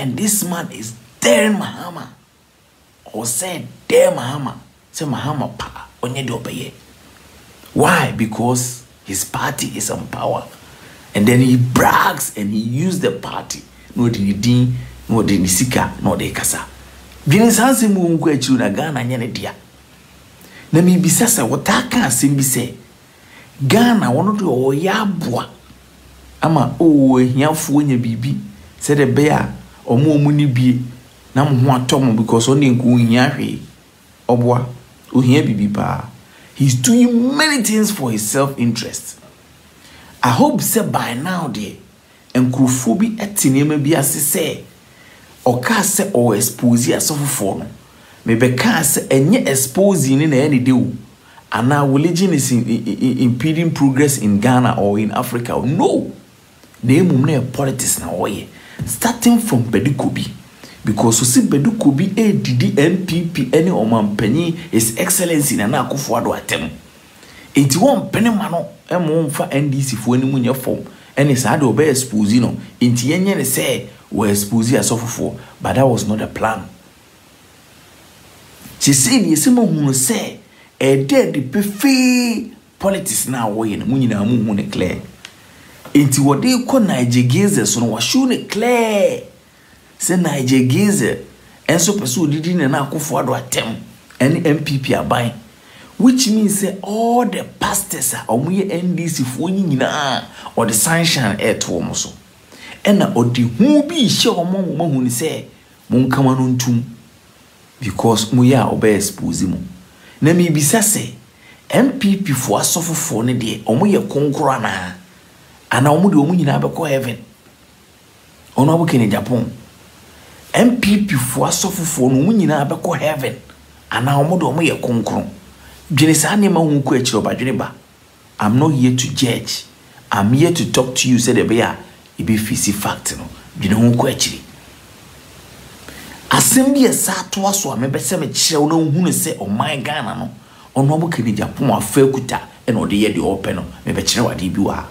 And this man is daring Mahama. Or said, dare Mahama. Say Mahama pa onye de obeye. Why? Because his party is on power. And then he brags and he used the party. No de din, no de nisika, no de kasa. Bini sanse mu nko achiru na Ghana nyane dia. Na mi bisasa wotaka asem bi se Ghana wono de oyabua. Ama o hiafo nya bibi se de be a omo ni bie na mo ho atom because oni nko hia hwe obwa ohia bibi pa. He's doing many things for his self-interest. I hope say by now there enkrofo bi etinema bi ase say oka say o expose asofo no me be ka say enye exposing ni na any dey and now religion is impeding progress in Ghana or in Africa. No. Name na politics na oye starting from Bedukobi because you see Bedukobi didi NPP any omanpanyi his excellency na Akufo-Addo atem enti won penema no emo mfa NDC fo ani munye form ene sa de obe expose no enti yenye ne say we expose asofofo, but that was not the plan. She said yesimo hunu say e dead pefe politics na oye na munyina mu hu ne clear. Enti wode ko Nigeria so no washu ne clear. Se Nigeria enso peso didi na Akufo-Addo atem any MPP aban, which means say all the pastors are omuye NDC fo nyina or the sunshine air to omo so. Ena odi hu bi hye omo hu ni say monkama no ntum because muya obe expose mu. Na mi bisa say MPP fo asofofo ne de omuye konkoro na ana omu de omu nyina abekọ heaven. Ono abuke ni Japan. MPP fo asofofo no omu nyina abekọ heaven. Ana omu de omu ye konkoro. Dwene sa ne ma hu ko akiro ba dwene ba. I'm not here to judge. I'm here to talk to you say the bear e be fisi fact no. Dwene hu ko akiri. Asem bi esa to aso a mebese me kire no hu ne se o my Ghana no. Ono abuke ni Japan afa kuta e no de ye de open no. Mebe kire wade bi wa.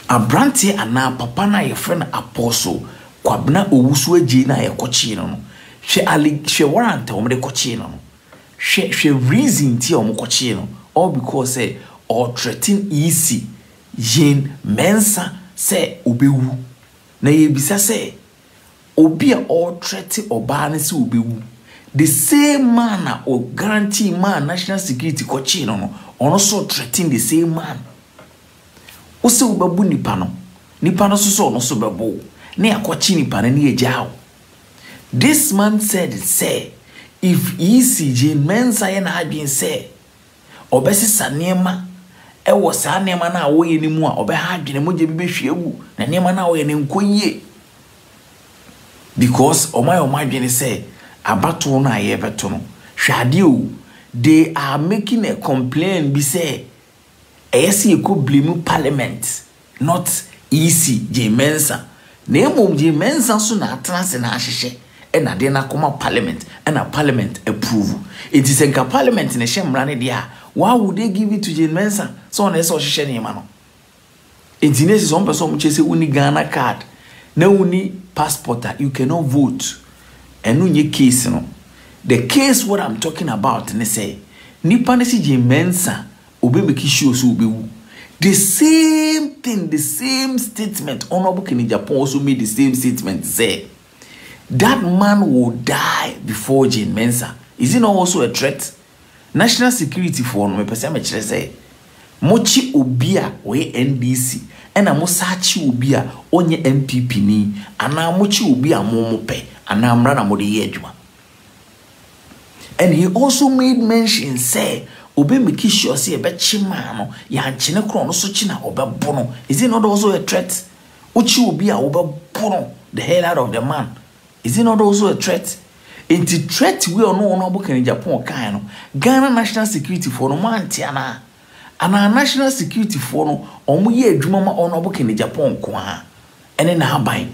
Abranti ana papa na ye friend apostle kwabna owusu agi na ye kochi no hwe warrant o mde kochi no hwe reason ti o mo kochi no all because say or threaten easy yin mensa say obewu na ye bisa say obi a all threaten oba na say obewu the same man na o guarantee man national security kochi no ono so threaten the same man. Ose ubabu nipa no so no so bebo ne akwachi nipa na ne agyaw. This man said say if ECG mensa ye na adwen say obesi sanema e wo sa nema na wo ye ni mu a obe ha adwen moje bi behwegu na nema na wo ye ne nkoyie because oma adwen say abato na ye beto no hwade o they are making a complaint be say yes, you could blame Parliament, not ECG Mensa. Name J Mensa soon at trans and ashe, and I didn't come Parliament, and a Parliament approve. It is a Parliament in a shame running there. Why would they give it to J Mensa? So on a social mano. It's in this one person which is a uni Ghana card. No uni passport, you cannot vote. And no new case, no. The case what I'm talking about, and they say, Nipanesi J Mensa. The same thing, the same statement. Honorable King Japan also made the same statement. Say that man will die before Jane Mensa. Is it not also a threat? National security for no person say Mochi Obia we NDC and a Mosachi Obia onye MPP ni and now Mochi Obia Momope and now Mrana Modi Edjuma. And he also made mention say Obe make sure say be chimano ya nchine kro no so china obe bono. Is it not also a threat? Uchi obi a obe bono the hell out of the man. Is it not also a threat? Enti threat we no Honorable King Japan kan no Ghana national security for no man tiana. And our national security for no omo ye adwuma ma Honorable King Japan ko a ene na aban.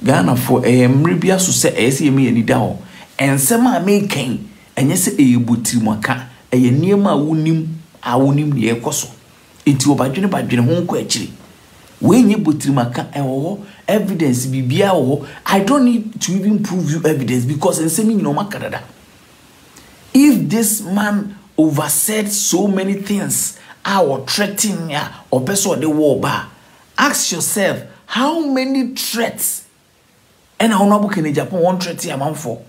Ghana for mribia so say ese me ani da ho. Ensema making enye se ebutirimaka eye niema awunim ne ekoso enti obadwene ho nko akiri When you put evidence bibia, I don't need to even prove you evidence because in same no Canada. If this man oversaid so many things, or threatening or person the war bar, ask yourself how many threats and how no in Japan one threat amount for.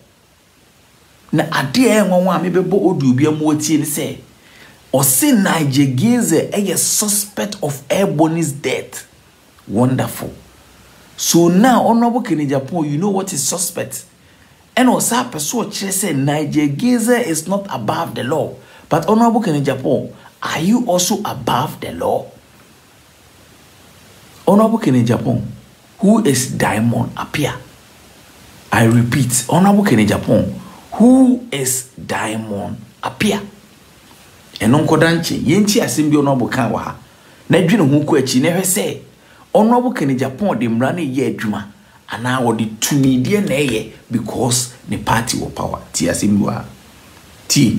Na ade nwa me bebo odu bia mo tie ni say o say Nigeria a suspect of airborne's death. Wonderful. So now honorable Kenny Japan, you know what is suspect. And also person say Nigeria is not above the law. But honorable Kenny Japan, are you also above the law? Honorable Kenny Japan, who is Diamond Apia? I repeat, honorable Kenny Japan, who is Diamond Apia? And Uncle Danchi, Yenti Asimbi honorable Kanwa. Nedwin hu ko achi ne say honorable Kenny Japan de mrane ye adwuma ana wo de tumi de na eye because the party will power. Ti Asimbi wa. Ti.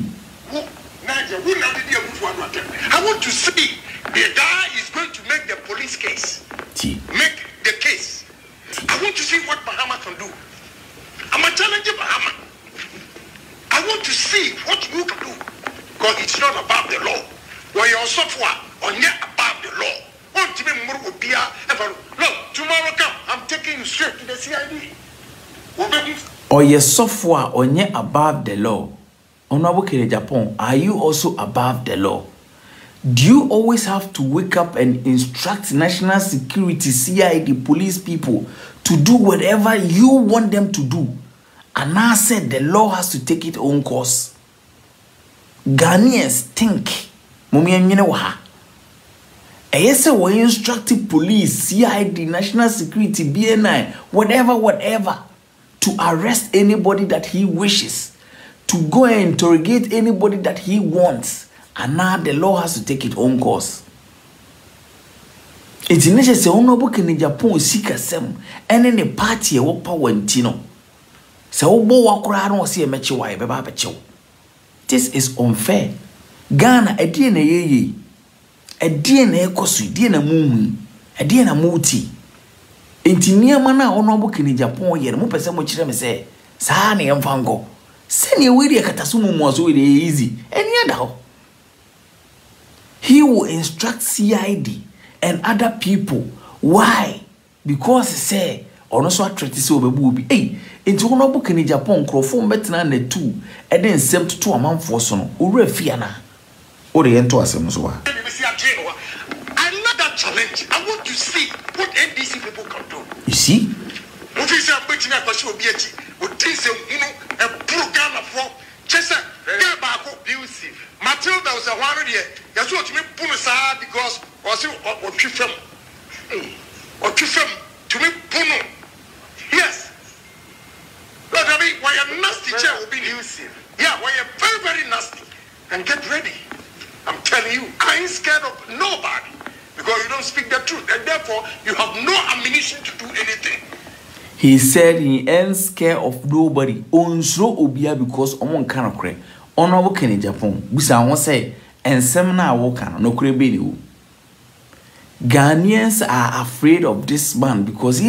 I want to see the guy is going to make the police case. Ti. Make the case. I want to see what Bahama can do. I'm a challenger Bahama. I want to see what you can do. Because it's not above the law. When you're software, or yet above the law. Want to be more obia ever. Look, tomorrow come, I'm taking you straight to the CID. Or your software or yet above the law. Honorable Kenny Japan, are you also above the law? Do you always have to wake up and instruct national security, CID, police people to do whatever you want them to do? And now said the law has to take its own course. Ghanaians think, yes, we instructed police, CID, national security, BNI, whatever, to arrest anybody that he wishes, to go and interrogate anybody that he wants. And now the law has to take its own course. It's necessary honorable Kenny Japan seek sem and any party a power and tino. So walk around see a match why baba. This is unfair. Ghana a DNA a DNA kosu DNA mumu a DNA muti. Intinia mana honorable Kenny Japan yer mo pese mo chire me say sa na yemfango. Send your way katasumu mo so easy. Any other. He will instruct CID and other people. Why? Because he say, or no so attract so be. Hey, into honorable Kenny Japan crofon betina ne 2 and then same to a man for son. Ure fiana. Or the ento asem so. I love that challenge. I want to see what NDC people can do. You see? Matilda was a 100 year. That's what you mean, Punusa, because was what you film. What you film to me, Punu. Yes. But I mean, why a nasty chair will be abusive. Yeah, why you're very, very nasty. And get ready. I'm telling you, I ain't scared of nobody because you don't speak the truth, and therefore you have no ammunition to do anything. He said he ain't scared of nobody. Onso obia because omon kind of cray. Honorable Kenny Japan, bisa won say ensem na wo kan no kure be ni. Ghanaians are afraid of this man because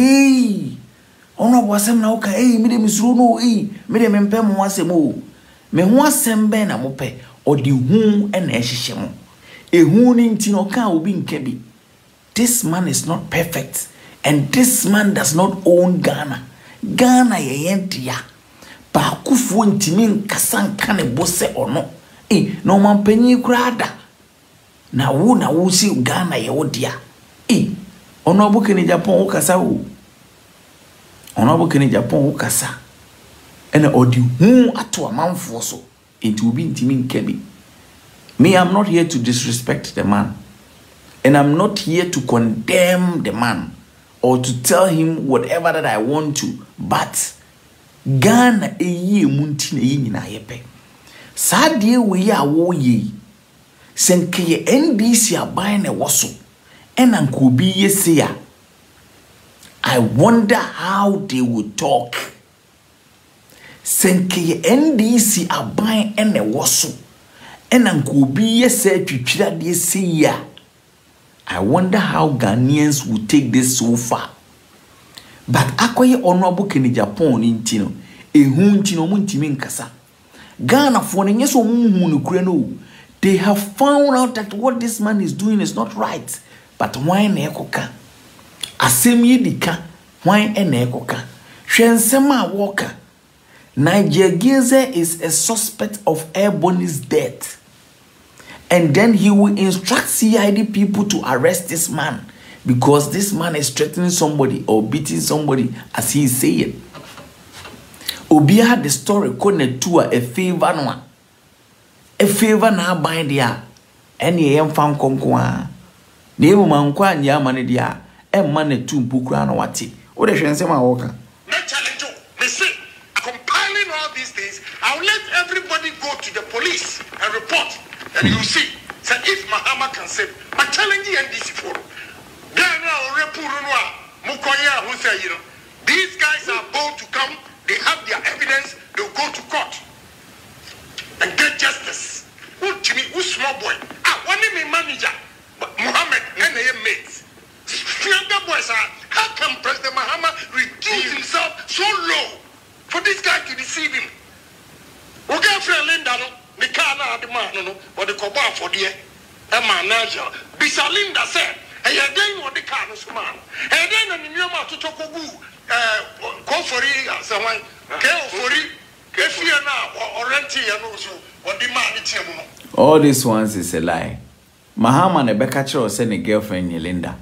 honorable asem na wo kan me dem suru no me dem empem ho asem o. Me ho asem be na mo pe odi hu e na ehihye mo. Ehu ni nti no kan obi nka bi. This man is not perfect and this man does not own Ghana. Ghana ye yentia. Ba kufu ntimi nkasa nka ne bose ono no mampanyi krada na wo si Ghana ye wodia ono abuke ni Japan wo kasa wo ono abuke ni Japan wo kasa ena odi hu ato amanfo so enti obi ntimi nka bi. Me, I'm not here to disrespect the man and I'm not here to condemn the man or to tell him whatever that I want to, but Ghana eye munti na yi nyina yepe sadie we ya wo yi senke ye NDC aban na woso ena nkobi yese ya. I wonder how they would talk. Senke ye NDC aban ena woso ena nkobi yese twitwira de se ya. I wonder how Ghanaians will take this so far. But akoye honorable Kenny Agyapong intino ehunchino muntimi nkasa. Ghana for nyeso muhunu kreno. They have found out that what this man is doing is not right. But why na ekoka? Asem yi dika why na ekoka? Hwensema Walker. Niger Geze is a suspect of Ebony's death. And then he will instruct CID people to arrest this man because this man is threatening somebody or beating somebody as he is saying. Obi had the story called to a favor no. A favor na bind ya. Any yam fan konkwa. Nemu mankwa nya mane dia. E mane tu mpukura na wati. O de hwensema Walker. I'll let everybody go to the police and report, and you see. So if Mahama can say, I'm telling you, and this for these guys are bound to come. They have their evidence. They'll go to court and get justice. Who Jimmy? Who small boy? One of my manager, Muhammad, and their mates. Younger boys are. How can President Mahama reduce himself so low for this guy to deceive him? Okay, friend Linda, the car now the man, no, but the cobar for the manager. Bisa Linda said, hey, again, what the car is man. And then in your mouth to talk of call for it, someone, care for it, if you now or rent and also what the man is. All these ones is a lie. Mahama and Rebecca or send a girlfriend, Linda.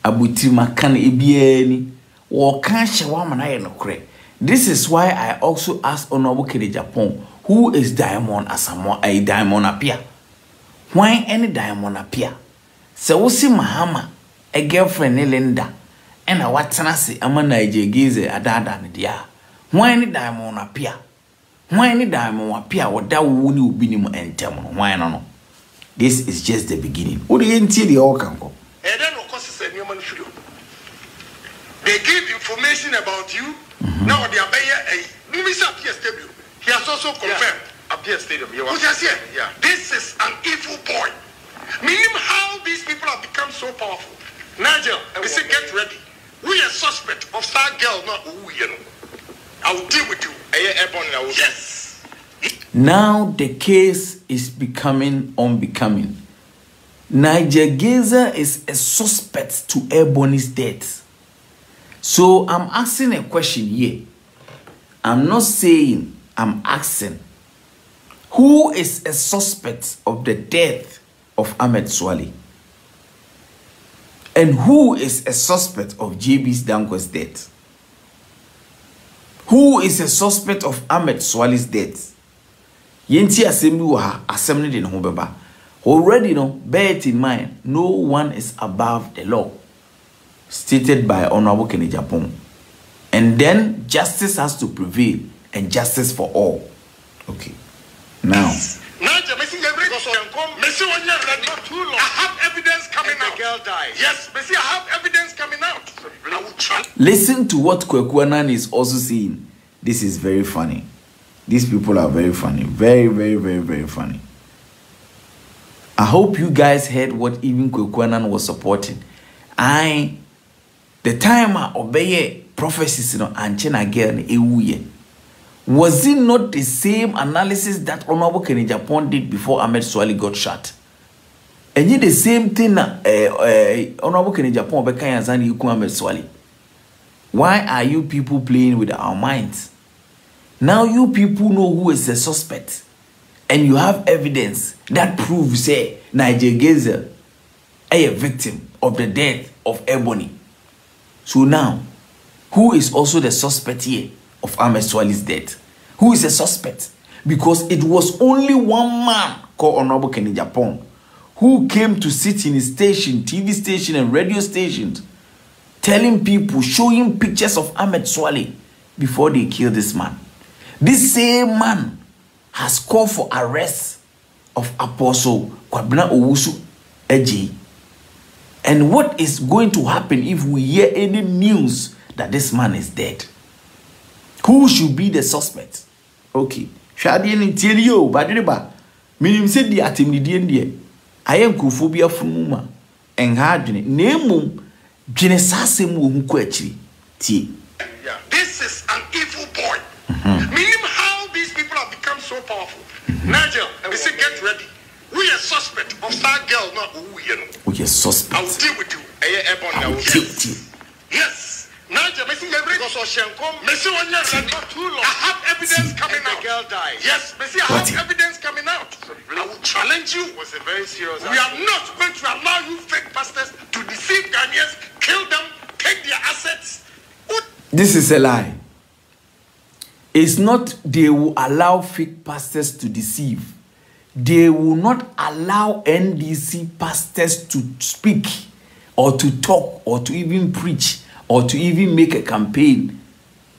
Abutima can ibieni, or can't she woman I no cray. This is why I also asked Honorable Kenny Agyapong, who is Diamond Asamoah, a Diamond appear? Why any Diamond appear? So we see Mahama, a girlfriend Linda, and a Watsanasi, a man Niger Geze, a dada dia. Why any Diamond appear? Why any Diamond appear? What that will be no and tell me why no? This is just the beginning. What do you tell the all can go? And then of course it's a new man. They give information about you. Now they are paying a he has also confirmed appear stadium. Yeah. This is an evil boy. Meaning how these people have become so powerful. Nigel, we say get ready. We are suspect of star girl, not who you know. I will deal with you. Yes. Now the case is becoming unbecoming. Niger Geze is a suspect to Ebony's death. So I'm asking a question here. I'm not saying, I'm asking. Who is a suspect of the death of Ahmed Swali? And who is a suspect of JB's Dankwa's death? Who is a suspect of Ahmed Swali's death? Yenti assembly wa assembly de no beba. Already no, bear it in mind, no one is above the law. Stated by Honorable Kenny Agyapong. And then justice has to prevail and justice for all. Okay. Now. I have evidence coming out. The girl died. Yes, I have evidence coming out. Listen to what Kwekuanan is also saying. This is very funny. These people are very funny. Very, very, very, very funny. I hope you guys heard what even Kwekuanan was supporting. The time I obey prophecies, Anchena girl, was it not the same analysis that Honorable Kenny Agyapong did before Ahmed Swali got shot? And yet the same thing Honorable Kenny Agyapong Bekaya Zani Yuku Ahmed Swali. Why are you people playing with our minds? Now you people know who is the suspect. And you have evidence that proves, say, Niger Geze a victim of the death of Ebony. So now, who is also the suspect here of Ahmed Swali's death? Who is the suspect? Because it was only one man called Honorable Kenny Agyapong who came to sit in his station, TV station and radio stations, telling people, showing pictures of Ahmed Swali before they killed this man. This same man has called for arrest of Apostle Kwabena Owusu Eji. And what is going to happen if we hear any news that this man is dead? Who should be the suspect? Okay. Shadi ni tielio badiriba. Minim se di atimni die. I am kuphobia from Muma. and hardware. Name Jene Sassem who quetchi. Tea. This is an evil boy. Meaning how these people have become so powerful. Nigel, we say get ready. We are suspect of that girl, not who you know. We are suspect. I will deal with you. I will deal with you. Yes. Nigel, Messi, Messi, I have evidence coming out. The girl died. Yes, Messi, I have evidence coming out. I will challenge you. Was a very serious. We are not going to allow you fake pastors to deceive Ghanaians, kill them, take their assets. This is a lie. It's not they will allow fake pastors to deceive. They will not allow NDC pastors to speak or to talk or to even preach or to even make a campaign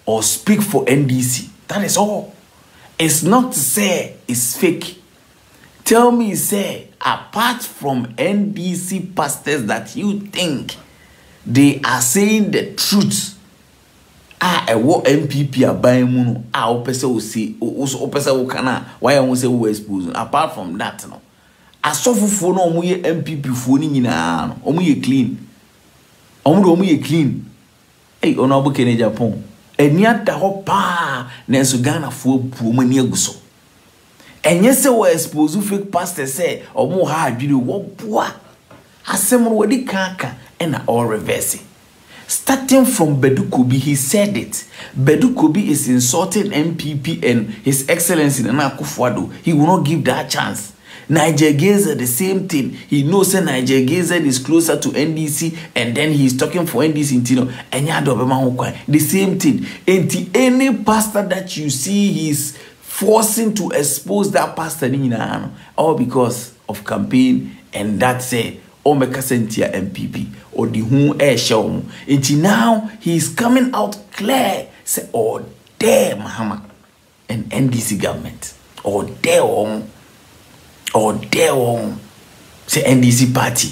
or speak for NDC. That is all. It's not to say it's fake. Tell me, say, apart from NDC pastors that you think they are saying the truth, what Npp are buying muno, opesa will see, opesa will kana, why I won't say who expose. Apart from that, no. I suffer for no more Npp phone in an omu clean. Omu clean. Hey, honorable Kenya Agyapong. And yet the whole pa, Nensu Ghana for Pumania Guso. And yes, I was exposed to fake pastor say, or more hard, you know, what boy. Assemble what the kaka and all reversing. Starting from Bedu Kobi, he said it. Bedu Kobi is insulting Npp and His Excellency Nana Akufo-Addo. He will not give that chance. Niger Gazer, the same thing. He knows that Niger Gazer is closer to NDC and then he's talking for NDC in Tino. And the same thing. And any pastor that you see, he's forcing to expose that pastor, all because of campaign and that's it. Or Mekasentia Npp or the whom air show. And now he's coming out clear. Say, oh, dare Mahama and NDC government. Or dare say NDC party.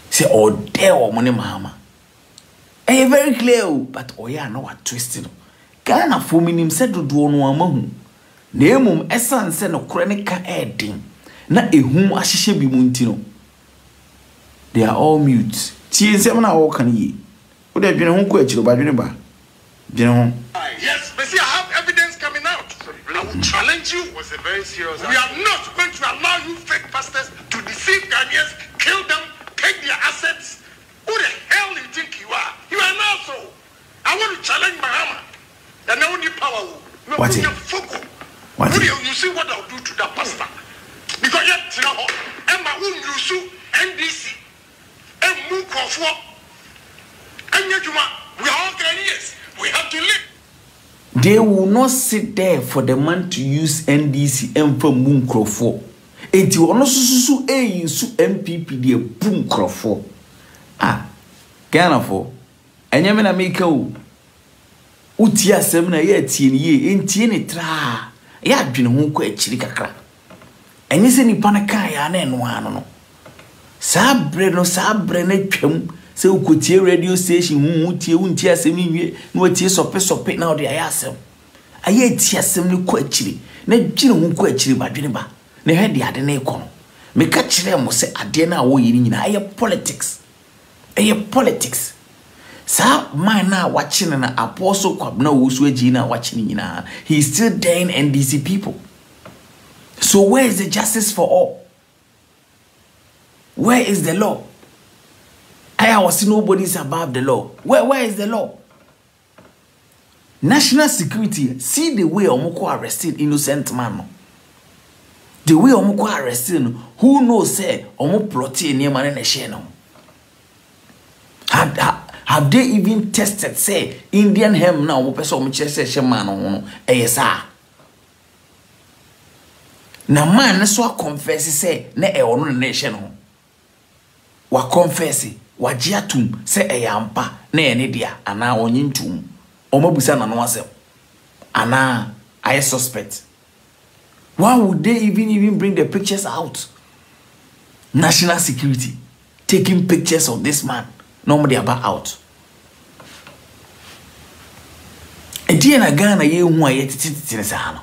Say, or dare money Mahama. Eh, very clear, but oh yeah, no what twisted. Ghana for me said to do no among. Nemum Essan send no chronic adding. Na a whom ashishe be muntino. They are all mute. Yes, but I have evidence coming out. I will challenge you. Was a very serious. We are not going to allow you fake pastors to deceive Ghanaians, kill them, take their assets. Who the hell do you think you are? You are an asshole. I want to challenge Mahama. That now need power. What is it? What is it? You see what I'll do to that pastor? Because yet, you know, Emma whom you sue NDC. And move for and yet we are all Ghanaians. We have to live. They will not sit there for the man to use NDC and for Moon Crawford. It will not su Npp de Boom Crawford. Ghana for. And Yamina make a Utia Semina yet in Tieni tra. Yad been who quite chiricacra. And is any panacaya and one. Sabre no sabre ne twam se ukotie radio station hu tie untie asem ni wie na watie sope na ode ayasem aye tie asem ni ko akiri na dwene hu ko akiri ba dwene ba na hede ade na ikon me ka kire mo se ade na wo yiri nyina aye politics sa man na wachi na apostle kwab na wo so agi na wachi ni nyina he is still there in NDC people. So where is the justice for all? Where is the law? I was nobody's above the law. Where is the law? National security, see the way Omoko arrested innocent man. The way Omoko arrested, who knows say Omo plotty near man in a channel. Have they even tested say Indian hem now person man on ASR? Na man so confess say na e ono nation. Wa confess wa giatum se eyampa na ene dia ana onyintum omabusa na no asem ana I suspect. Why would they even bring the pictures out? National security taking pictures of this man normally about out. Ediana Ghana ye hu ayetititine sa.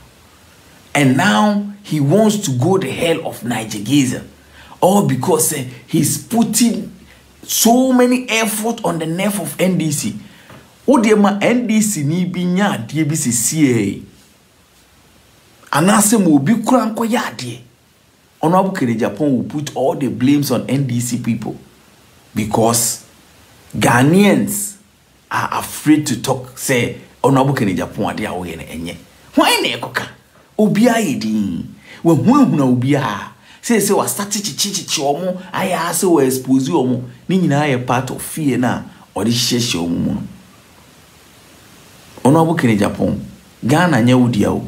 And now he wants to go the hell of Niger Gazer. All because he's putting so many effort on the nerve of NDC. Odema NDC ni binya die bi CA. Anase mo bi kura nko yade. Honorable Kene Agyapong will put all the blames on NDC people because Ghanaians are afraid to talk. Say Honorable Kene Agyapong ade awo ne enye. Why na ekoka? Obia yedi. We hu na obia. Say wa start chichichi omo aya say we expose omo. Ni nyina ye part of fear na odi hyehye omo. Honorable Kene Agyapong, Ghana nya wodia o.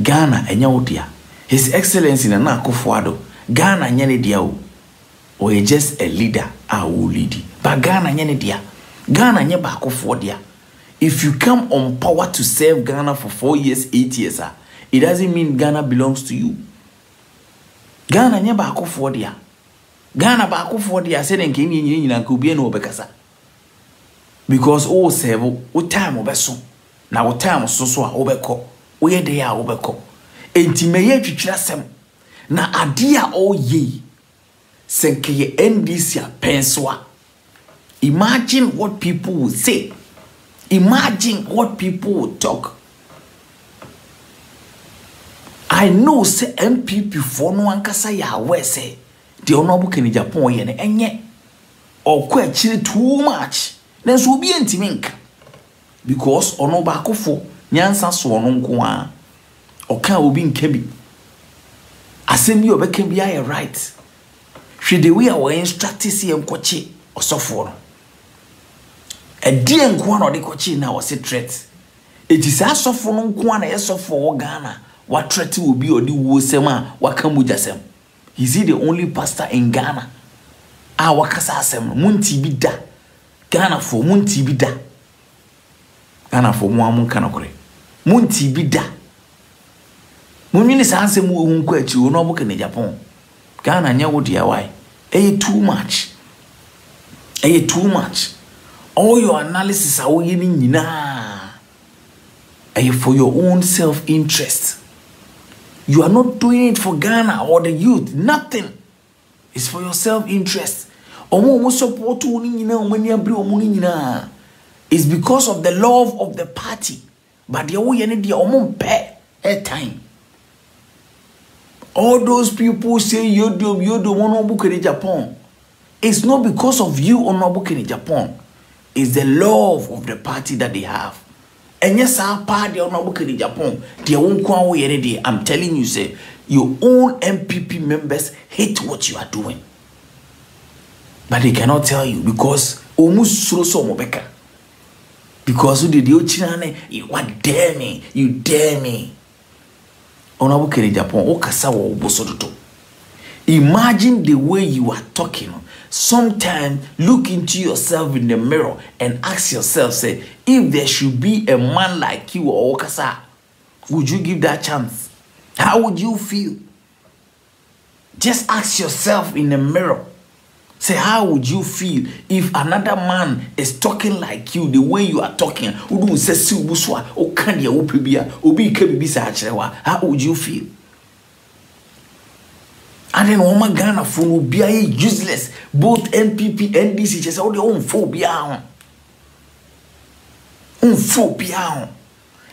Ghana enya wodia. His Excellency Nana Akufo-Addo, Ghana nya ne dia o. Or just a leader a will lead. But Ghana nya ne dia. Ghana nya ba Akufo dia. If you come on power to serve Ghana for 4 years, 8 years, it doesn't mean Ghana belongs to you. Ghana nya ba Akufo dia. Ghana ba Akufo dia say den kenyi nyina nka obi na obekasa. Because all serve o time obeso. Na o time so a obekọ. Oye de ya obekọ. Enti meye twitwira sem. Na ade a oye. Senke ye NDC a penswa. Imagine what people will say. Imagine what people will talk. I know say MPP for no ankasa ya we say the Honorable Kene Agyapong ye ne enye. Okwa chiri too much. Then so be entiminka. Because ono ba akofo nyansa so ono nko a oka obi nkebi. Asem yi obeka bi aye right. Hwe the way our instructor see enkoche osofo no. Edie nko na ode koche na wo se threat. Ejisa asofo no nko na yesofo wo Ghana wa threat obi odi wo sem a waka mujasem. Is he the only pastor in Ghana? Wakasa asem munti bi da. Ghana for munti bi da. Ghana for mo amun kanakore. Munti bi da. Munwini sa ansem wo hunko achi wo no Kene Agyapong. Ghana nya wo dia why? Too much. Too much. All your analysis are wo yini nyina. For your own self-interest. You are not doing it for Ghana or the youth. Nothing. It's for your self-interest. It's because of the love of the party. But the time. All those people say you do Honorable Kene Agyapong. It's not because of you, Honorable Kene Agyapong. It's the love of the party that they have. And yes, our party, Honorable Kene Agyapong, I'm telling you, say, your own MPP members hate what you are doing. But they cannot tell you because almost so mobeka. Because you dare me, you dare me. Honorable Kene Agyapong, okasawa obosodoto. Imagine the way you are talking. Sometimes look into yourself in the mirror and ask yourself, say, if there should be a man like you or Okasa, would you give that chance? How would you feel? Just ask yourself in the mirror. Say, how would you feel if another man is talking like you, the way you are talking? How would you feel? And then Oma Ghana will be useless. Both NPP, NDC, just all their own phobia.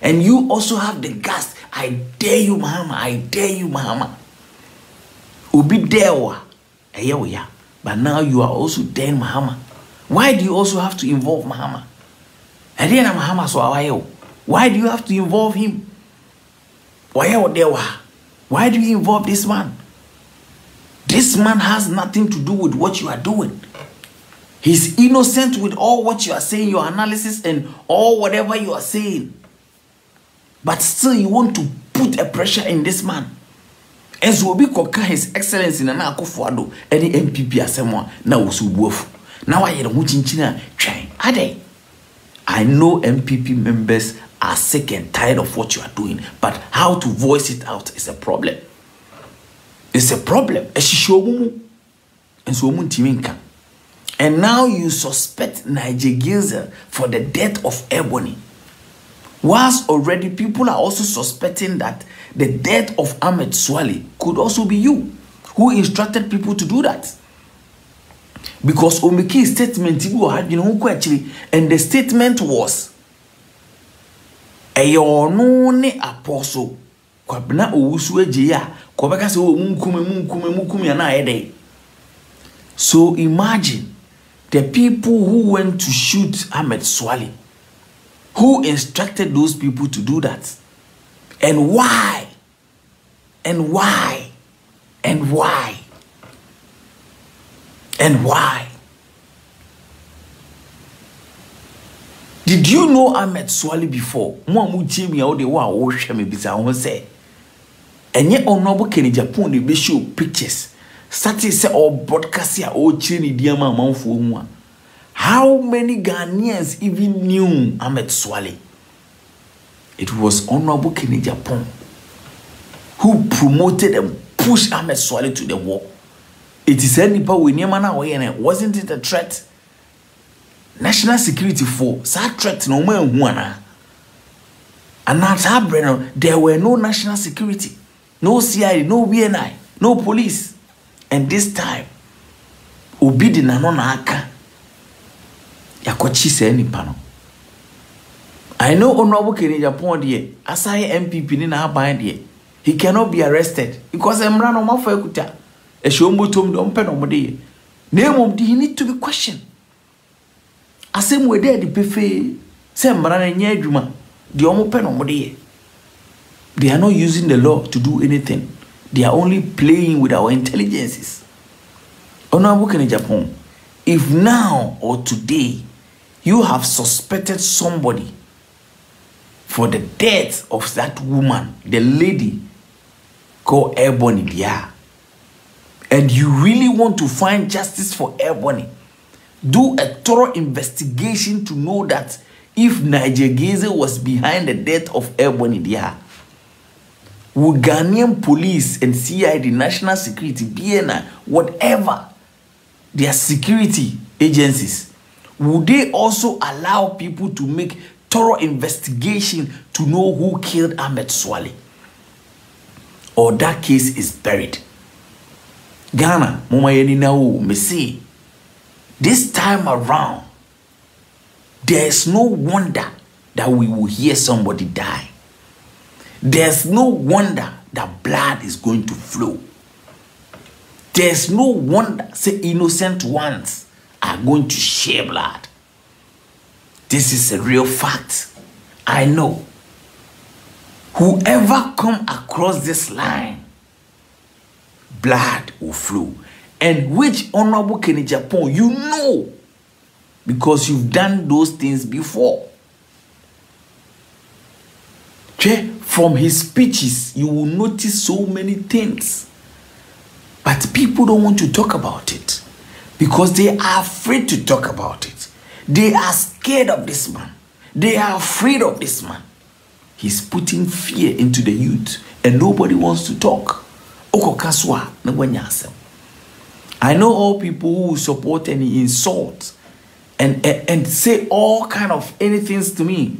And you also have the guts. I dare you, Mahama. I dare you, Mahama. Ubi dewa. But now you are also daring Mahama. Why do you also have to involve Mahama? Why do you have to involve him? Why do you involve this man? This man has nothing to do with what you are doing. He's innocent with all what you are saying, your analysis and all whatever you are saying. But still you want to put a pressure in this man. And so we koka His Excellency Nana Akufo-Addo any MPP asemwa na usubuofu. Now I hear muchinchina trying. I know MPP members are sick and tired of what you are doing, but how to voice it out is a problem. It's a problem. And now you suspect Niger Gilzer for the death of Ebony. Whilst already people are also suspecting that the death of Ahmed Swale could also be you who instructed people to do that. Because Omiki statement had actually, and the statement was no ne apostle kwabna owusu agiya kwabeka se munkume na ede. So imagine the people who went to shoot Ahmed Swale, who instructed those people to do that, and why and why and why and why. Did you know Ahmed Swale before? Mo amutimi ya ode wa wo hwe me bisa ho say enye Honorable Agyapong de be show pictures starting say all broadcast ya o chire ni diama amanfo hu a. How many Ghanaians even knew Ahmed Swale? It was Honorable Agyapong who promoted and pushed Ahmed Swale to the wall. It is Npp we niema na we wasn't it a threat? National security for that threat no man huana. And at Abreno, there were no national security, no CIA, no BNI, no police. And this time, Obidi na no na aka. Yakochi se Npp no. I know Honorable Agyapong there, asai MPP ni na aban there. He cannot be arrested because emra no mafo ekuta. E shombo tom do mpe no mode. Name of he need to be questioned. Asem we dey the pefe say mra na nya adwuma de omo pe no mode. They are not using the law to do anything. They are only playing with our intelligences. Honorable Agyapong, if now or today you have suspected somebody for the death of that woman, the lady called Ebony Dia, and you really want to find justice for Ebony, do a thorough investigation to know that if Niger Geze was behind the death of Ebony Dia, would Ghanaian police and CID, national security, BNI, whatever, their security agencies, would they also allow people to make thorough investigation to know who killed Ahmed Swale? Or that case is buried? Ghana, Mama Yenina, me say, this time around, there's no wonder that we will hear somebody die. There's no wonder that blood is going to flow. There's no wonder say innocent ones are going to shed blood. This is a real fact. I know. Whoever come across this line, blood will flow. And which Honorable Agyapong, you know, because you've done those things before. From his speeches, you will notice so many things. But people don't want to talk about it because they are afraid to talk about it. They are scared of this man. They are afraid of this man. He's putting fear into the youth and nobody wants to talk. I know all people who support and insult and say all kind of anything to me.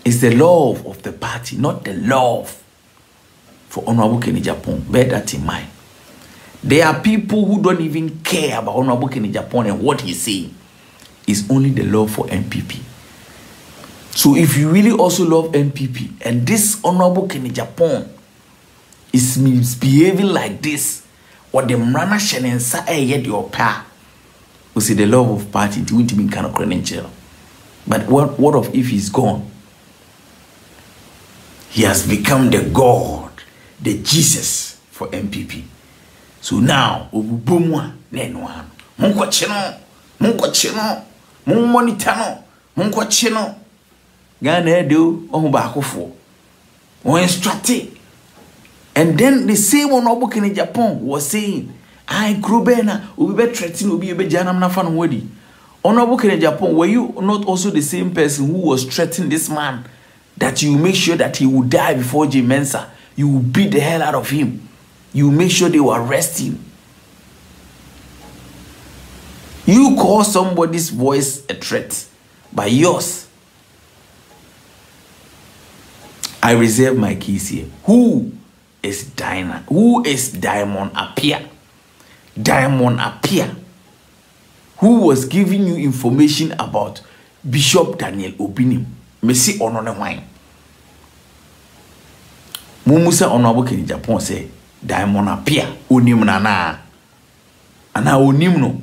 It's the love of the party, not the love for Honorable Agyapong. Bear that in mind. There are people who don't even care about Honorable Agyapong and what he's saying. It's only the love for Npp. So if you really also love Npp and this Honorable Agyapong is misbehaving like this, or the mrana shenensa yet your pa, we say the love of party, it won't be kind of credential. But what of if he's gone? He has become the God, the Jesus for Npp. So now, Obubumwa, Nenwan, Munko Chino, Munmonitano, Munko Chino, Ghana do, Ohubakofo, or instructed. And then the same Honorable Agyapong was saying, I Krubena, Ube threatening, Ube Janam Nafan Wedi. Honorable Agyapong, were you not also the same person who was threatening this man? That you make sure that he will die before J Mensa. You will beat the hell out of him. You make sure they will arrest him. You call somebody's voice a threat, but yours. I reserve my keys here. Who is Diamond Appear? Diamond Appear who was giving you information about Bishop Daniel Obinim. Messi onone wine. Mumusa Honorable King Japan say Diamond appear onim na ana onim no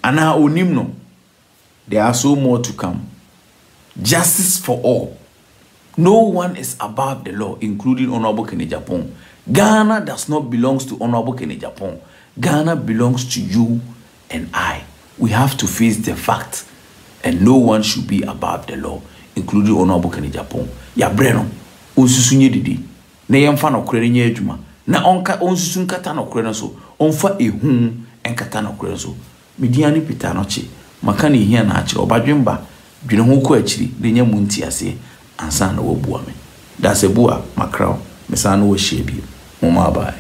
ana onim no. There are so more to come. Justice for all. No one is above the law, including Honorable King Japan. Ghana does not belong to Honorable King Japan. Ghana belongs to you and I. We have to face the fact, and no one should be above the law, including Honorable King Japan. Ya breno, onsusunye didi. Na yemfa no kure nye adwuma. Na onka onsusun kata no kure no so. Onfa ehun enkata no kure so. Midiani Peter no che. Maka ne hia na akyere obadwemba dwene ho ko akyiri de nya munti ase ansa na wobua me. Da se bua makraw mesa no wo hye bi. Mama bye.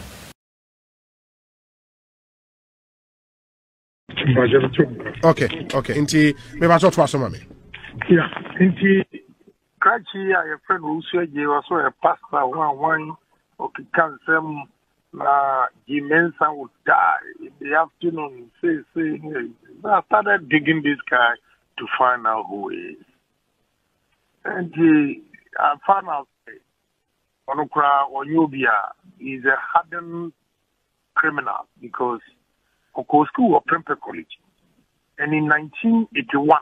Okay. Inti me ba so to aso mame. Yeah, inti kachi ya your friend who said you was a pastor one okay can some Jimensa would die in the afternoon. Say, I started digging this guy to find out who he is. And I found out Onukra Onyobia is a hardened criminal because Okosku was Prempeh College. And in 1981,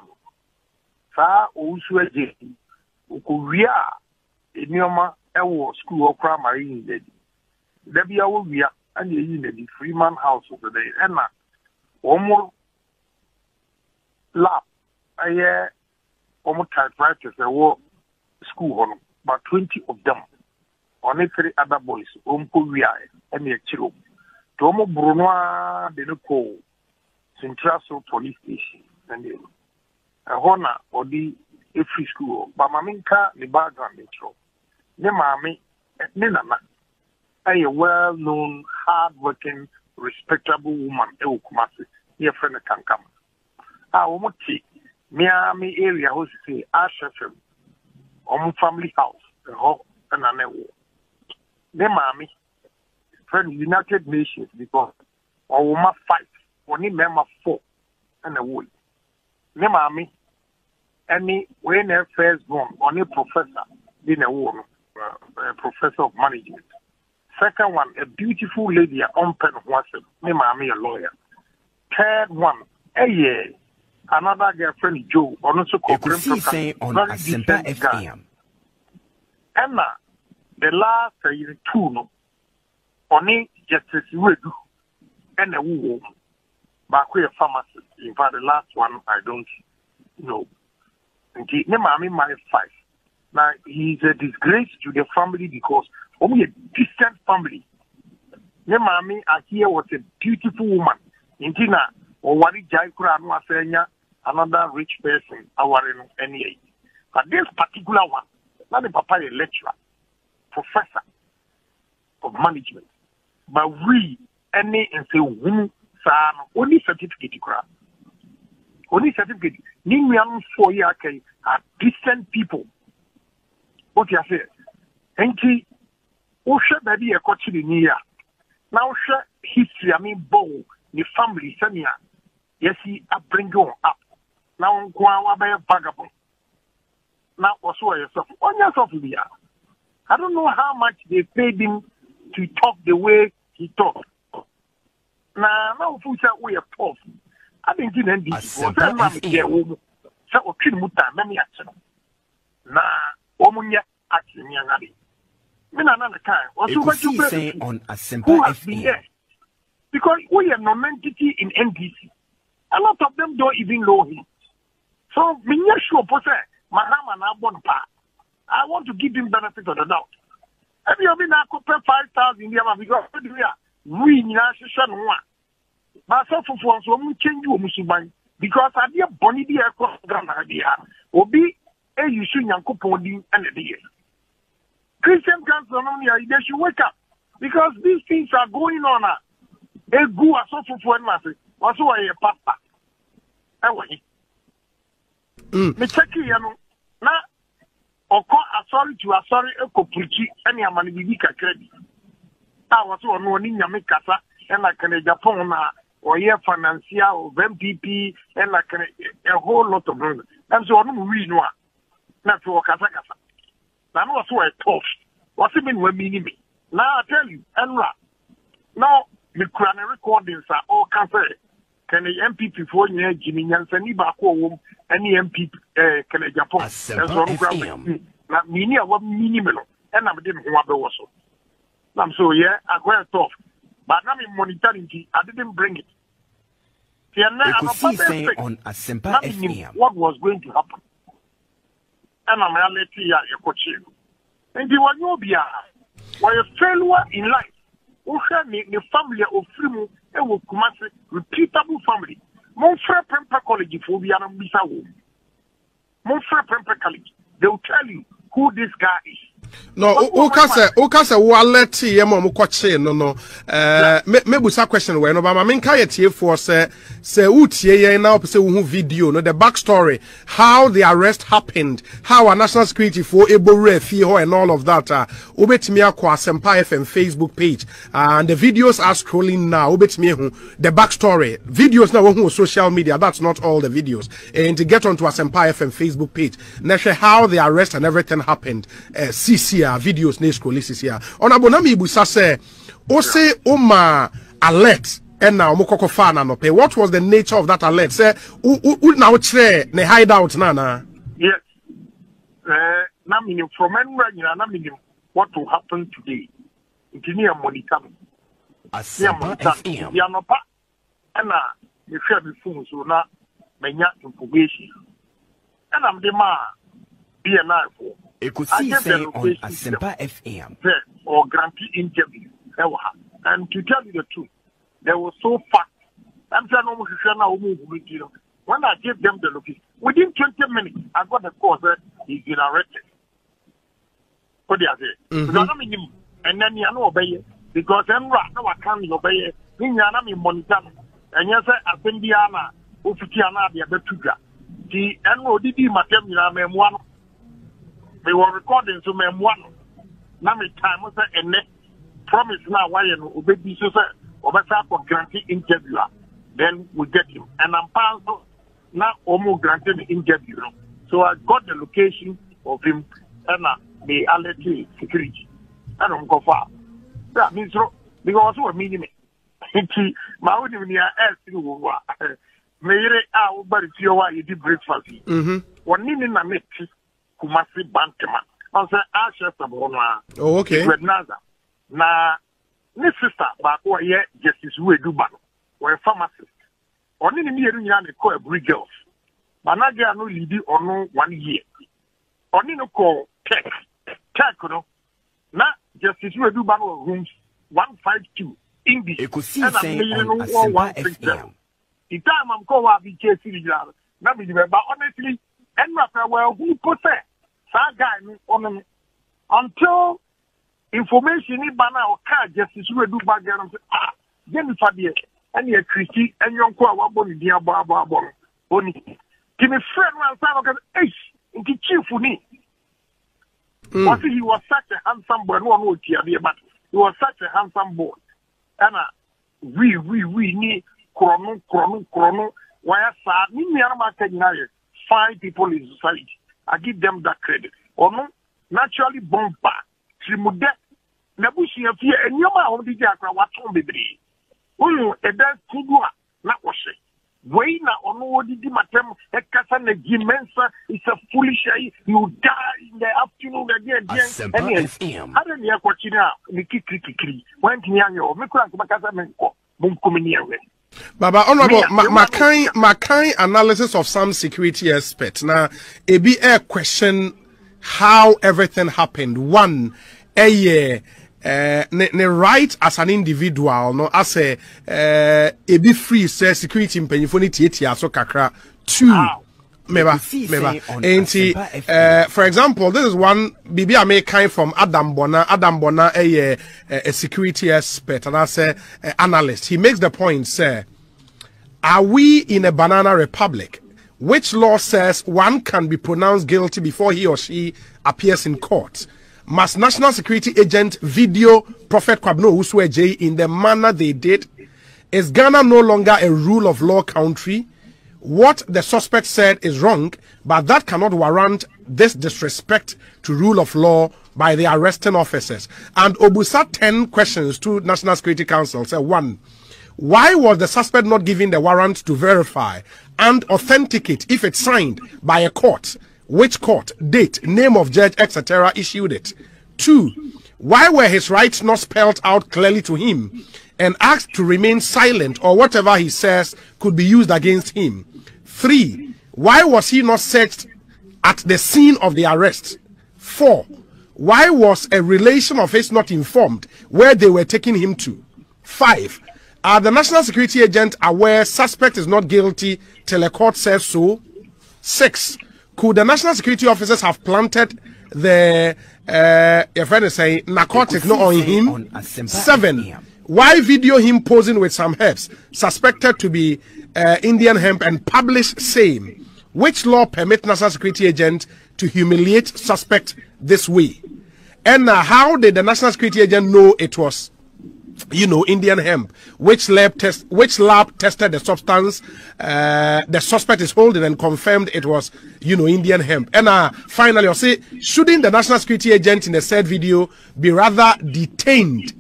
Sa Ousueje, Ukuria, Inyoma, Ewo School of Primary in the Debia will be and the Freeman House over there. And almost lap a year, almost typewriters, a war school home, but 20 of them. Only 3 other boys, Umpuria, and the Chiro. Tomo Brunois, the Nico, Central Police Station, and a honor or the free school, but Maminka, the background intro. Ne Mammy, Nina. A well-known, hard-working, respectable woman, Kumasi, near friend can come. Omuti, Miami area, who say, Ashefem, family house, the home, and an ewo. Ne Mami, friend United Nations, because Oma fight, only member 4 and a wood. Ne Mami, any when her first born, only professor, in a woman, professor of management. Second one, a beautiful lady, Pen Watson, me mommy a lawyer. Third one, another girlfriend Joe, also on Adepa FM. And the last 2, no, only Justice Wedu and a woman, but we are pharmacist. In fact, the last one I don't know. And me mommy my 5. Now he's a disgrace to the family because only a distant family. Ne mami here was a beautiful woman. Intina or wari jaikura no asenya another rich person awareno any. But this particular one, not the papa a lecturer, professor of management. But we any and say who only certificate kura. Only certificate. Ninyan 4 year are distant people. What you say? Enki Osha baby a coach in here. Now share history, bow, the family, Sanya. Yes, he bring you up. Now go on by a vagabond. Now also yourself. On yourself here. I don't know how much they paid him to talk the way he talked. Now Fusa we are tough. I didn't get any so Omunya Akyanyangadi. Another time. On Adepa FM. Because we are non-entity in NDC. A lot of them don't even know him. So, I want to give him benefit of the doubt. Have you been a couple 5,000 because we but so for change you because I dear Bonnie dear program idea will be a you should and a dear. Christian Council they should wake up because these things are going on. A go as so for nothing. What's why a papa? Anyway, me check you now. Sorry to a sorry a copuchi and your money be credit. I was one in Yamikasa and I can Japan or yeah, financial of MPP and like a whole lot of them. And so on we know not to Kasa. That was so a tough. What's it mean when me? Now I tell you, Enra. Now the crown recordings are all cancer. Can the MPP for Jimmy Yansani Bako any MPP can a Japan na mini a minimum and I'm didn't want to also. I'm so yeah, I quite tough. But now I'm monitoring I didn't bring it. On Adepa FM. What was going to happen? And I'm reality a coach. And you are no be while a failure in life. The family of freedom and will come repeatable family. Mon frère Prempa College for the Anambisa. Mon frère Prempa College. They will tell you who this guy is. No, Okasa wallet ye mo kwache no me busa question we no ba ma menka ye tie for say utie ye na opese wo video no the backstory how the arrest happened, how a national security for ebore fie ho and all of that obetimi akwa Asempa FM Facebook page and the videos are scrolling now obetimi hu the backstory videos na wo social media, that's not all the videos, and to get onto Asempa FM Facebook page na how the arrest and everything happened. CCR videos ne scroll CCR onabo na me busa say o say o ma alert and now omokoko fa na no pay. What was the nature of that alert? Say na o kire ne hideout na yes na minim from anywhere na minim what will happen today engineer monitor Asempa FM ya no pa na me share the phone so na menya information and am the ma be na for say on Asempa FM or grantee interview. And to tell you the truth, they were so fast. I'm saying when I gave them the location, within 20 minutes, I got the call that he's been arrested. What do you say? Because I mean, and then you know obey because I'm right now I can't obey it. Then you monitor and you say Asendiana, Ufitiana, the other two. The NODD Matemina one. They were recording to me one. Now me time was a promise now why you know baby so for granted interviewer. Then we get him. And I'm passed now almost granted the interview. So I got the location of him and the alert security. I don't go far. That means because we're meaning it. My own in asked you Mayre but it's your you did breakfast. One in a mix. Kumasi Bantama. I say Asha Sabona. Oh, okay. Na ni sister ba ko ye Justice Weduba. We're pharmacist. Oni ni yeru nya ne ko every girls. Manager no lead on 1 year. Oni no call tech no. Na Justice Weduba no rooms 152 English. Say on Asempa FM. The time I'm call wa be case na me but honestly and well, who put that guy on until information in Bana or car justice will do back there and say, Jennifer, and you're Christy, and you're quite one dear Baba Bonnie. Give me friend one time, okay, in the chief for me. But he was such a handsome boy, no one would hear me, but he was such a handsome boy. And we need chrono, why I saw me, I'm 5 people in society. I give them that credit. Or no, naturally bomb back. Trimude. Nabushi of here and your mouth the Jakra, what on the day. Oh, a dance Kudua, not wash it. Wayna or no, what did you matem? A Cassan Gimensa is a foolish. You die in the afternoon again. I don't know what you know. Niki went near your Mikran Macazamenko, Bunkuminia. Baba, honorable, my kind analysis of some security experts. Now, it be a question how everything happened. One, ne right as an individual, no, as a be free, say security in Penifoni so kakra. Two, meba. For example, this is one BB I make kind from Adam Bona, a security expert, and I say analyst. He makes the point, say, are we in a banana republic? Which law says one can be pronounced guilty before he or she appears in court? Must national security agent video Prophet Kwabno Usweje in the manner they did? Is Ghana no longer a rule of law country? What the suspect said is wrong, but that cannot warrant this disrespect to rule of law by the arresting officers. And Obusa 10 questions to National Security Council. Say 1. Why was the suspect not given the warrant to verify and authenticate if it's signed by a court? Which court, date, name of judge, etc. issued it? 2. Why were his rights not spelled out clearly to him and asked to remain silent, or whatever he says could be used against him? 3. Why was he not searched at the scene of the arrest? 4. Why was a relation of his not informed where they were taking him to? 5. Are the National Security agent aware suspect is not guilty till a court says so? 6. Could the National Security officers have planted the your friend is saying narcotic not on him? 7. Why video him posing with some herbs suspected to be Indian hemp and publish same? Which law permit National Security agent to humiliate suspect this way? And how did the National Security agent know it was, Indian hemp? Which lab tested the substance the suspect is holding and confirmed it was, Indian hemp? And finally, I'll say, shouldn't the National Security agent in the said video be rather detained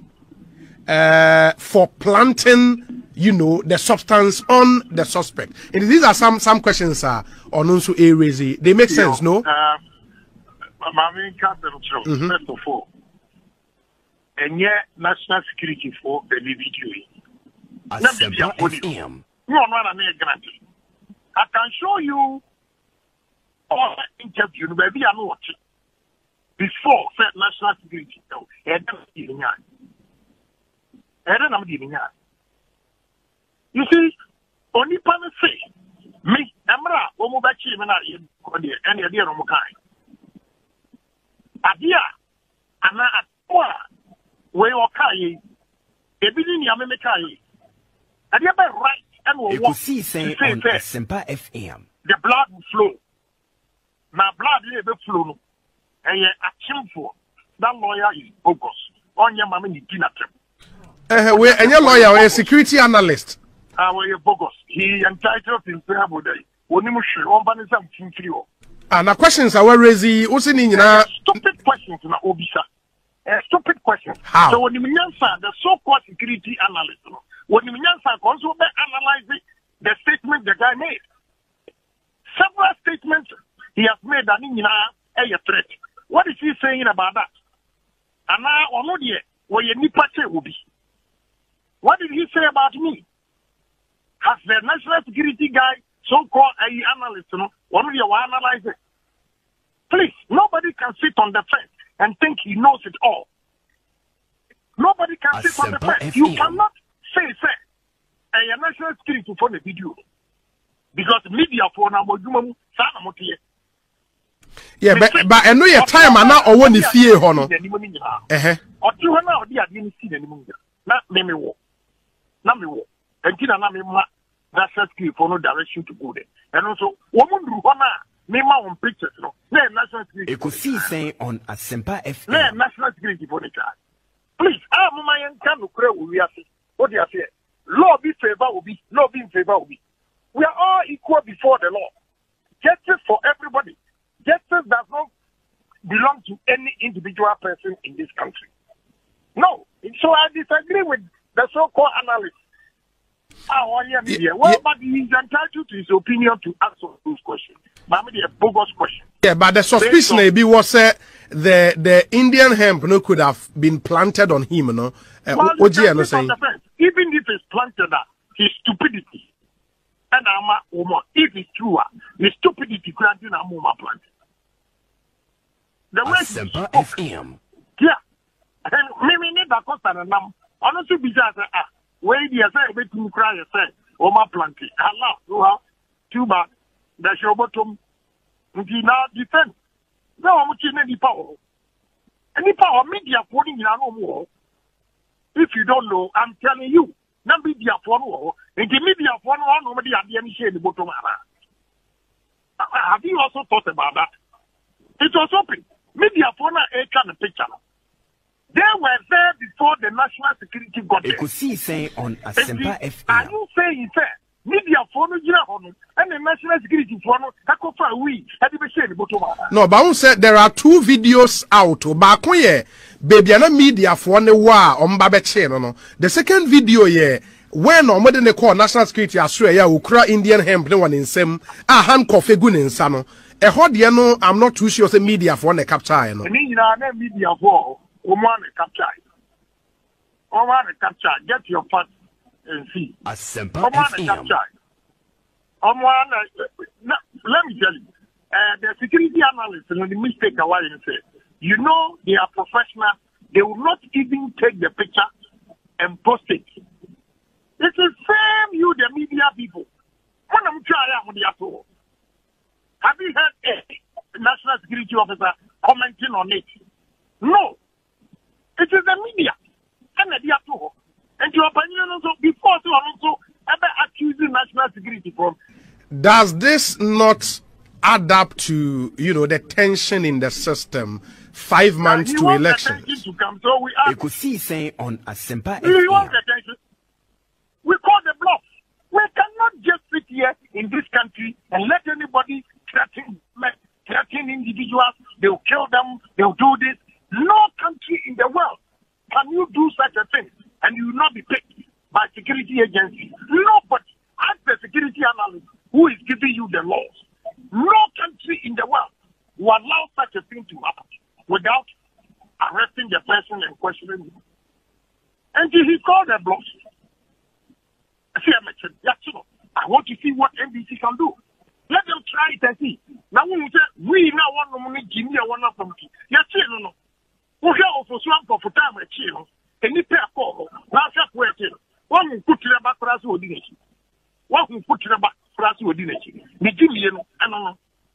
for planting, the substance on the suspect? And these are some questions on also raising. They make sense, no? First of all, and yet National Security for the video. Asempa FM. No, I can show you all interview, maybe I know what before National Security. You see, only panel say me, Amra, Omobachi, and the idea of Mokai. Adia, Anna, where you kai, a billion Yamekai. Adia by right and will see saying on Asempa FM. The blood will flow. Now, blood will flow. And yet, a chimful. That lawyer is bogus. On your mammy, dinner. And your lawyer, a security analyst. We're bogus. He entitled himself with a and the questions are raising. Stupid questions in Obisa. Stupid questions. How? So when you answer the so-called security analyst, when you answer, also analyzing the statement the guy made. Several statements he has made that a threat. What is he saying about that? And now, where you will be. What did he say about me? Has the national security guy, so-called analyst, one of you analyze it? Please, nobody can sit on the fence and think he knows it all. Nobody can sit on the fence. You cannot say, a national security for the video. Because media for Namodumum, Sanamotia. Yeah, but I know your time and now or when you fear honor. Or 200 or the didn't see the moon. Not name me walk. Not me walk. And Tina Namima, that's a skill for no direction to go there. And also, woman do honor, name on pictures, national security. You could see saying on Asempa FM. National security for the child. Please, I'm my can create we are saying. What do you say? Law be favor will be, law be in favor will be. We are all equal before the law. Justice for everybody. Justice does not belong to any individual person in this country. No. So I disagree with the so-called analyst. But he is entitled to his opinion to answer those questions. But a bogus question. Yeah, but the suspicion maybe was the Indian hemp could have been planted on him, Even if it's planted, his stupidity. And if it's true, his stupidity granting a moment planted. The way Asempa FM. Yeah. And maybe need that cost and honestly, because where the say to cry, say, my planting. Allah, you have too bad. That's your bottom. Now defend. No, I'm watching any power. Any power media putting in no more. If you don't know, I'm telling you. Not media for no. And the media for no, nobody had any share in the bottom. Have you also thought about that? It was open. Media for no, a kind of picture. They were there before the national security got there. You could see saying on Asempa FM. Are you saying that media for no and the national security for no takofa we had to be said no, but I said there are 2 videos out. Bakoye baby na media for ne wa ombabeche no. The second video ye when omode ne call national security asure ya ukra Indian hemp ne one insem a handcuff egu ne nsa no. E ho de no I'm not too sure say media for ne capture no. Ni na media for woman capture. Woman capture get your part and see. Asempa FM. Let me tell you, the security analysts and the mistake I want to say, you know they are professional. They will not even take the picture and post it. It's the same you, the media people. When I'm trying to have you heard a national security officer commenting on it? No. It is the media. And the media too. And your opinion also before to also ever accusing national security from. Does this not add up to, you know, the tension in the system 5 months to elections? To come, so we You could see saying on Asempa we want FM. attention. We call the bluff. We cannot just sit here in this country and let anybody threaten individuals. They'll kill them. They'll do this. No country in the world can you do such a thing and you will not be picked by security agencies. Nobody. Ask the security analyst who is giving you the laws. No country in the world will allow such a thing to happen without arresting the person and questioning him. And he called a bluff. I want to see what NBC can do. Let them try it and see. Now we now want to money give me one of them. Yes, no. We have for swamp for time a chill. And you pay a call. Now one who put it back for us or dinner. One who put it back for us or dinner.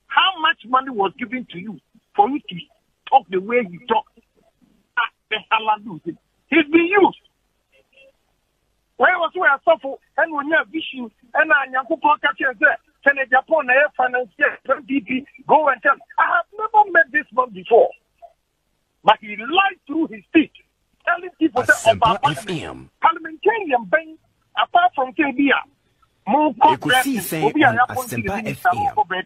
How much money was given to you for you to talk the way you talk? The hell I do it. He's been used. Where was where I suffer and when you have vision and I am can Agyapong Ghana financier Npp go and tell I have never met this man before. But he lied through his teeth, telling people that parliamentarian bank apart from KBA. You could see saying on Asempa FM.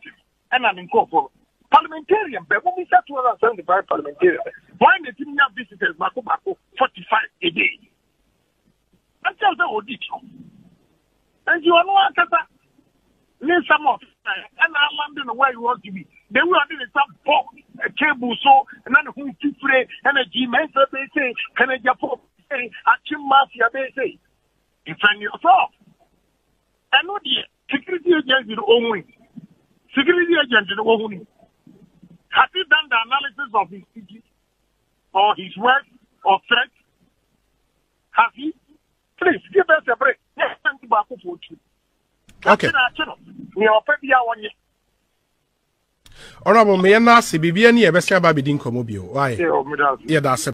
And I'm in court for parliamentarian bank. When we start to understand the parliamentarian, why the team have visitors Bako 45 a day? And tell the audit. And you are no answer. Need some of and I landed where you want to be. They will have some box, a cable so, and then who to play, and a G-man, they say, can a Japan say, a Chim Mafia, they say. Defend yourself. I know the security agents in the own wing. Security agents in the own wing. Has he done the analysis of his speeches, or his words, or threats? Has he? Please give us a break. Yes, thank you, Baku, for you. Okay. Honorable, may I ask, Bibiani, a best about Bidin Comobio? Why? Yeah, that's